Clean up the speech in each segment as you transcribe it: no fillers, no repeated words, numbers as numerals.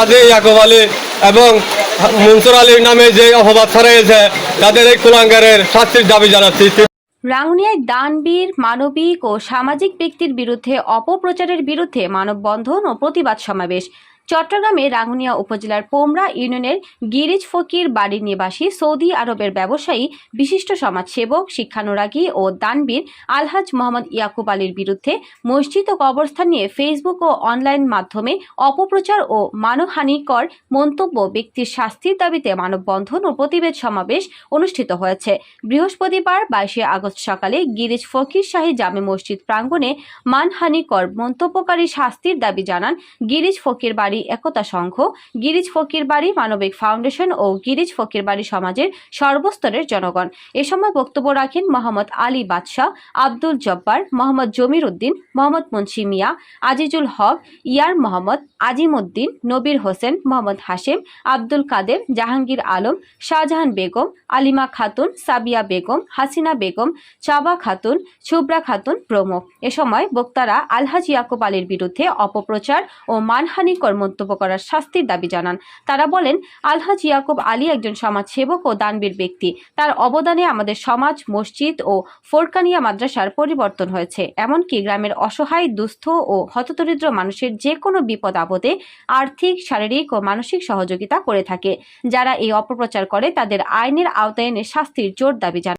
ইয়াকুব আলী এবং মনসুর আলীর নামে যে অপবাদ ছড়িয়েছে তাদের এই কুলাঙ্গারের শাস্তির দাবি জানাচ্ছি। রাঙ্গুনিয়ায় দানবীর মানবিক ও সামাজিক ব্যক্তির বিরুদ্ধে অপপ্রচারের বিরুদ্ধে মানববন্ধন ও প্রতিবাদ সমাবেশ। চট্টগ্রামে রাঙ্গুনিয়া উপজেলার পোমরা ইউনিয়নের গিরিজ ফকির বাড়ির নিবাসী সৌদি আরবের ব্যবসায়ী বিশিষ্ট সমাজসেবক শিক্ষানুরাগী ও দানবীর আলহাজ মোহাম্মদ ইয়াকুব আলীর বিরুদ্ধে মসজিদ ও কবরস্থান নিয়ে ফেসবুক ও অনলাইন মাধ্যমে অপপ্রচার ও মানহানিকর মন্তব্য ব্যক্তির শাস্তির দাবিতে মানববন্ধন ও প্রতিবাদ সমাবেশ অনুষ্ঠিত হয়েছে। বৃহস্পতিবার 22 আগস্ট সকালে গিরিজ ফকির শাহী জামে মসজিদ প্রাঙ্গণে মানহানিকর মন্তব্যকারী শাস্তির দাবি জানান গিরিজ ফকির বাড়ি একতা সংঘ, গিরিজ ফকির বাড়ি মানবিক ফাউন্ডেশন ও গিরিজ ফকির বাড়ি সমাজের সর্বস্তরের জনগণ। এ সময় বক্তব্য রাখেন মোহাম্মদ আলী বাদশাহ, আব্দুল জব্বার, মোহাম্মদ জমির উদ্দিন, মোহাম্মদ মুন্সি মিয়া, আজিজুল হক, ইয়ার মোহাম্মদ আজিমউদ্দিন, নবীর হোসেন, মোহাম্মদ হাশেম, আব্দুল কাদের, জাহাঙ্গীর আলম, শাহজাহান বেগম, আলিমা খাতুন, সাবিয়া বেগম, হাসিনা বেগম, চাবা খাতুন, শুভ্রা খাতুন প্রমুখ। এ সময় বক্তারা আলহাজ ইয়াকুব আলীর বিরুদ্ধে অপপ্রচার ও মানহানিকর মন্তব্য করার শাস্তির দাবি জানান। তারা বলেন, আলহাজ ইয়াকুব আলী একজন সমাজসেবক ও দানবীর ব্যক্তি। তার অবদানে আমাদের সমাজ, মসজিদ ও ফোরকানিয়া মাদ্রাসার পরিবর্তন হয়েছে। এমনকি গ্রামের অসহায়, দুস্থ ও হতদরিদ্র মানুষের যে কোনো বিপদ আপদে আর্থিক, শারীরিক ও মানসিক সহযোগিতা করে থাকে। যারা এই অপপ্রচার করে তাদের আইনের আওতায় এনে শাস্তির জোর দাবি জানান।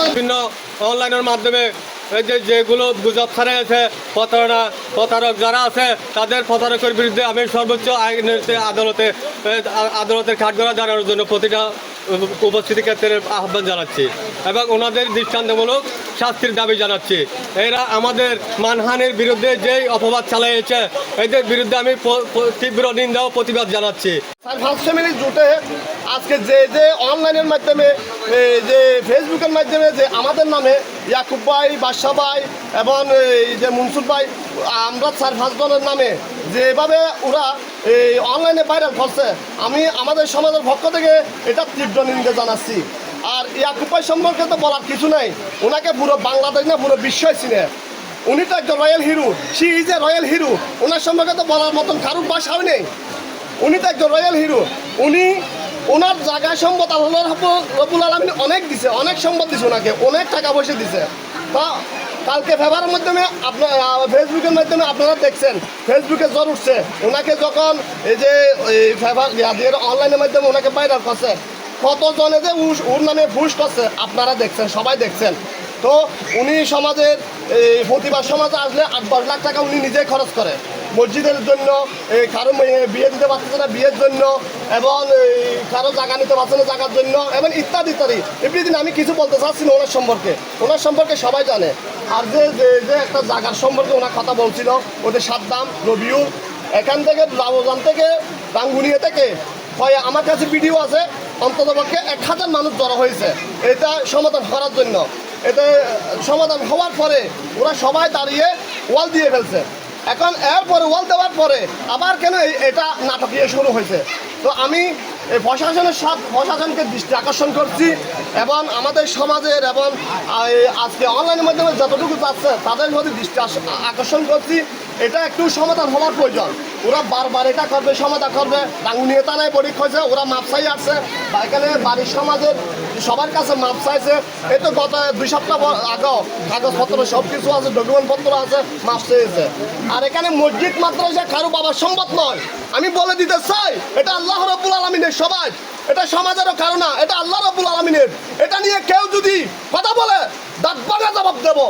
বিভিন্ন অনলাইনের মাধ্যমে এই যেগুলো গুজব ছড়িয়েছে, প্রতারক যারা আছে তাদের প্রতারকের বিরুদ্ধে আমি সর্বোচ্চ আইনের আদালতের কাঠগড়া জানানোর জন্য প্রতিটা উপস্থিতি ক্ষেত্রে আহ্বান জানাচ্ছি এবং ওনাদের দৃষ্টান্তমূলক শাস্তির দাবি জানাচ্ছি। এরা আমাদের মানহানির বিরুদ্ধে যেই অপবাদ চালিয়েছে এদের বিরুদ্ধে আমি তীব্র নিন্দা ও প্রতিবাদ জানাচ্ছি। ফার্স্ট ফ্যামিলি জোটে আজকে যে অনলাইনের মাধ্যমে, যে ফেসবুকের মাধ্যমে যে আমাদের নামে ইয়াকুব ভাই, বাদশা ভাই এবং এই যে মনসুর ভাই, আমরা 4-5 জনের নামে যেভাবে ওরা এই অনলাইনে ভাইরাল করছে, আমি আমাদের সমাজের পক্ষ থেকে এটা তীব্র নিন্দা জানাচ্ছি। আর ইয়াকুব ভাই সম্পর্কে তো বলার কিছু নাই, ওনাকে পুরো বাংলাদেশ না পুরো বিশ্বই চিনে। উনি তো একজন royal hero, she is a royal hero. ওনার সম্পর্কে তো বলার মতন কারুর ভাষাও নেই। উনি তো একজন রয়্যাল হিরো। ওনার জায়গায় সম্পদ আল্লাহ রব্বুল আলামিন অনেক দিছে, অনেক সম্পদ দিছে ওনাকে, অনেক টাকা পয়সা দিছে। তা কালকে ফেভারের মাধ্যমে ফেসবুকের মাধ্যমে আপনারা দেখছেন, ফেসবুকে জ্বর উঠছে ওনাকে যখন এই যে ফেভার অনলাইনের মাধ্যমে ওনাকে ভাইরাল করছে, কতজনে যে ওর নামে ফুস করছে আপনারা দেখছেন, সবাই দেখছেন। তো উনি সমাজের প্রতিবাদ সমাজে আসলে 8-10 লাখ টাকা উনি নিজেই খরচ করে মসজিদের জন্য, কারো বিয়ে দিতে পারতেছে না বিয়ের জন্য, এবং কারো জায়গা নিতে পারছে না জায়গার জন্য, এবং ইত্যাদি ইত্যাদি। এভরিদিন আমি কিছু বলতে চাচ্ছি না ওনার সম্পর্কে সবাই জানে। আর যে একটা জায়গার সম্পর্কে ওনার কথা বলছিল, ওদের সাদ্দাম, রবিউল, এখান থেকে রামজান থেকে রাঙ্গুনিয়া থেকে হয় আমার কাছে ভিডিও আছে, অন্ততপক্ষে 1000 মানুষ জড়ো হয়েছে এটা সমাধান করার জন্য। এতে সমাধান হওয়ার পরে ওরা সবাই দাঁড়িয়ে ওয়াল দিয়ে ফেলছে। এখন এরপরে ওয়াল দেওয়ার পরে আবার কেন এটা নাটকীয় শুরু হয়েছে। তো আমি এই প্রশাসনকে দৃষ্টি আকর্ষণ করছি এবং আমাদের সমাজের এবং আজকে অনলাইনের মাধ্যমে যতটুকু যাচ্ছে তাদের মধ্যে দৃষ্টি আকর্ষণ করছি, এটা একটু সমাধান হওয়ার প্রয়োজন। ওরা বারবার এটা করবে, সমাধান করবে। রাঙ্গুনিয়া থানায় পরীক্ষা হয়েছে, ওরা মাপ চাই আসছে, এখানে বাড়ির সমাজের সবার কাছে মাপ চাইছে। এই তো গত 2 সপ্তাহ আগেও কাগজপত্র সব কিছু আছে, ডকুমেন্টপত্র আছে, মাপ চেয়েছে। আর এখানে মসজিদ মাদ্রাসা কারো বাবার সম্পদ নয়। আমি বলে দিতে চাই, এটা আল্লাহ রাব্বুল আলামিনের সবাই, এটা সমাজেরও কারো না, এটা আল্লাহ রাব্বুল আলামিনের। এটা নিয়ে কেউ যদি কথা বলে দাঁত ভাঙা জবাব দেবো,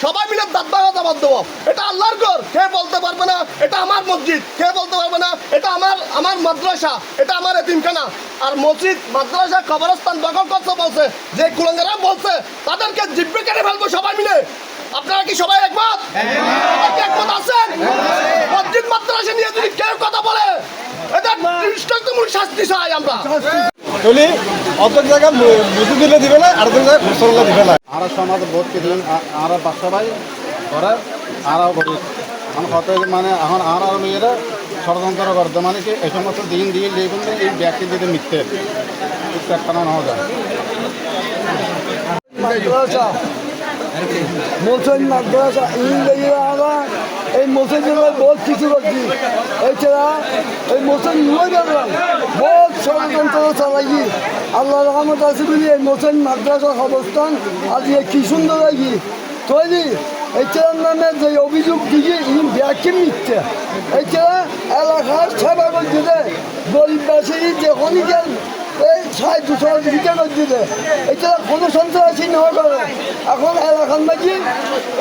সবাই মিলে দাঁত ভাঙা জবাব দেবো। এটা আল্লাহর ঘর, কে বলতে পারবে না এটা আমার মসজিদ, কে বলতে পারবে না এটা আমার মাদ্রাসা, এটা আমার এতিমখানা। আর মসজিদ, মাদ্রাসা, কবরস্থান দখল করছে বলছে, যে কুলাঙ্গারা বলছে তাদেরকে জিব্বে কেটে ফেলবো সবাই মিলে। আপনারা কি সবাই একমত? একমত আছেন? মসজিদ মাদ্রাসা নিয়ে যদি কেউ কথা বলে এটা দৃষ্টান্তমূলক শাস্তি চাই আমরা। অর্ধেক জায়গায় মুসি দিলে দিবে না, আর অর্ধেক জায়গায় মুসল্লা দিবে না। আর সমাজে ভোট দিলেন, আর বাদশা ভাই ওরা আরও গরিব আমার কথা হচ্ছে মানে এখন আর মেয়েরা ষড়যন্ত্র করতে মানে কি এই সমস্ত দিন দিয়ে লিখুন এই ব্যক্তি যদি মিথ্যে একটা না হওয়া যায় মোসেন মাদ্রাসা ইংরেজি আমরা এই মোসেন জেলায় বহুত কিছু করছি এছাড়া এই মোসেন নিয়ে গেলাম বহুত ষড়যন্ত্র চালাইছি আল্লাহ রহমত আছে বলি এই মোসেন মাদ্রাসার অবস্থান আজ কি সুন্দর লাগি তৈরি এছাড়ার নামে যে অভিযোগ দিকে ব্যাখ্যা মিথ্যে এছাড়া এলাকার সেবা করছে গরিববাসী যে অনেকের এই 200 লিটার দিতে এটা কোনো সন্ত্রাসী না করে এখন এলাকার নাকি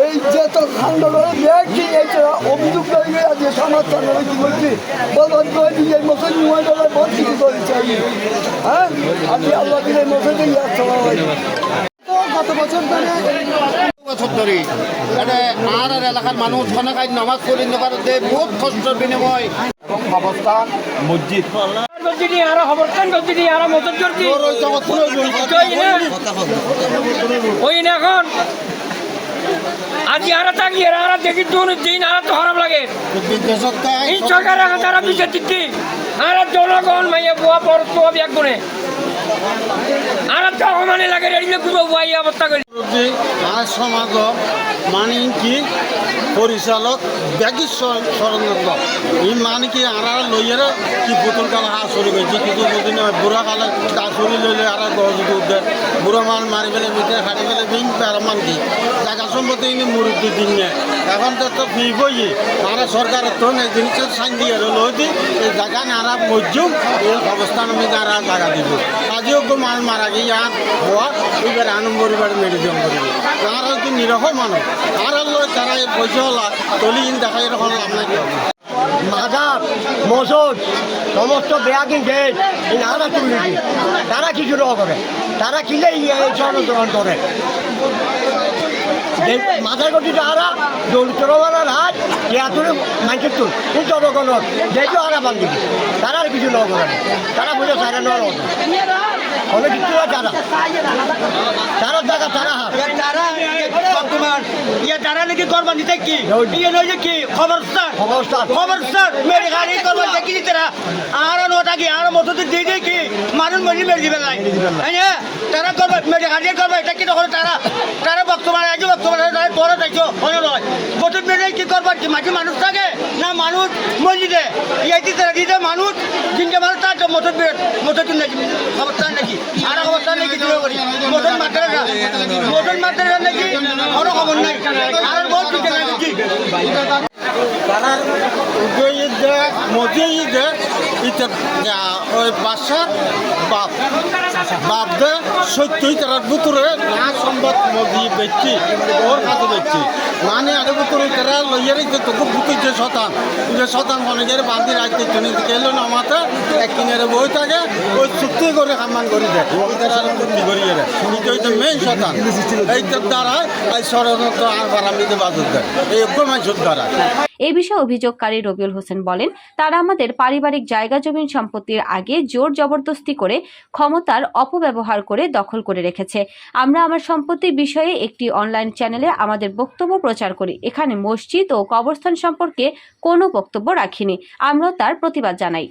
এই যে তো খান্ড করে দেখি এটা অভিযোগ করে আজ সমর্থন কি বলছি বলবাদ করে দিয়ে মতন নিয়ে গেলে বহুত কিছু করেছে হ্যাঁ আজ আল্লাহ দিলে মতন গত বছর ধরে এটা আর এলাকার মানুষ খানাকাই নামাজ পড়ি নকারতে বহুত কষ্টের বিনিময় এবং অবস্থান মসজিদ আরো খবরস্থান করছি আরো মতন করছি ওই না এখন আজ আরা তাকিয়ে আরা দেখি দিন আর তো খারাপ লাগে এই সরকার এখন তারা বিচার দিচ্ছি আর জনগণ মাইয়া বুয়া পর তো এক গুণে আর তো মানে লাগে রেডিও গুলো বুয়াই অবস্থা করি আর সমাজ মানে কি পরিচালক ব্যাগি ষড়যন্ত্র এই মানে কি আর লইয়ের কি বোতল কালা হাত সরি গেছে কিছু বুঝি না বুড়া কালা তা সরি লইলে আর গজ উঠে বুড়া মাল মারি ফেলে ভিতরে হাঁটি ফেলে বিন তার মান কি জায়গা সম্পত্তি মুরব্বী দিন এখন তো ফি বই আর সরকারের তো এই জিনিসের সাইন দিয়ে লই দি এই জায়গা নারা মজুম এই অবস্থান আমি নারা জায়গা দিব আজিও মাল মারা গিয়ে আর হওয়া এবার আনন্দ পরিবার মেডিকেল করিবে আর হয়তো নিরহ মানুষ আর তারা পয়সা হলা তলি দেখা এরকম লাভ নাই মাদার মসুদ সমস্ত বেয়াগি গেট এই নানা তুলি তারা কিছু করে তারা কিনে ষড়যন্ত্র করে মাথার গতিটা আরা দৌড়ার হাত ইয়াতুরে মাইকের তুল এই জনগণের যেহেতু আরা বান্ধি তারা আর কিছু ন করে তারা বুঝে সারা নেওয়ার মতো অনেক কিছু তারা জায়গা তারা হাত তারা নাকি করবা নিতে কি কি খবরস্থান মেরে গাড়ি করবা দেখি তারা আর নোটা কি আর মতো দিয়ে দিয়ে কি মানুষ মরি মেরে দিবে নাই তারা করবা মেরে গাড়ি করবা এটা কি তখন তারা বর্তমানে আগে বর্তমানে বড় দেখছো মনে নয় প্রথম মেরে কি করবা কি মাঝে মানুষ থাকে না মানুষ মরি দে এই তারা দিতে মানুষ তিনটে মানুষ তার মতো নাকি খবরস্থান নাকি আর খবরস্থান নাকি মতন মাত্রা নাকি কোনো খবর নাই আর বহুত কিছু নাকি তারা মজে ঈদে ওই বাসার বাপ দে সত্যই তারা ভিতরে না সম্ভব মজি বেচছি ওর কাছে বেচছি মানে আগে ভিতরে তারা লইয়ারে যে তোকে বুতুর যে শতান অনেকের বান্ধি রাখতে গেল না মাথা একদিনের বই থাকে ওই চুক্তি করে কামান করে দেয় তারা চুক্তি করিয়ে দেয় এটা মেইন শতান এইটার দ্বারা এই ষড়যন্ত্র আর বারামিতে বাজত দেয় এই মানুষের দ্বারা এই বিষয়ে অভিযোগকারী রবিউল হোসেন বলেন, তারা আমাদের পারিবারিক জায়গা জমিন সম্পত্তির আগে জোর জবরদস্তি করে ক্ষমতার অপব্যবহার করে দখল করে রেখেছে। আমরা আমার সম্পত্তির বিষয়ে একটি অনলাইন চ্যানেলে আমাদের বক্তব্য প্রচার করি। এখানে মসজিদ ও কবরস্থান সম্পর্কে কোনো বক্তব্য রাখিনি। আমরা তার প্রতিবাদ জানাই।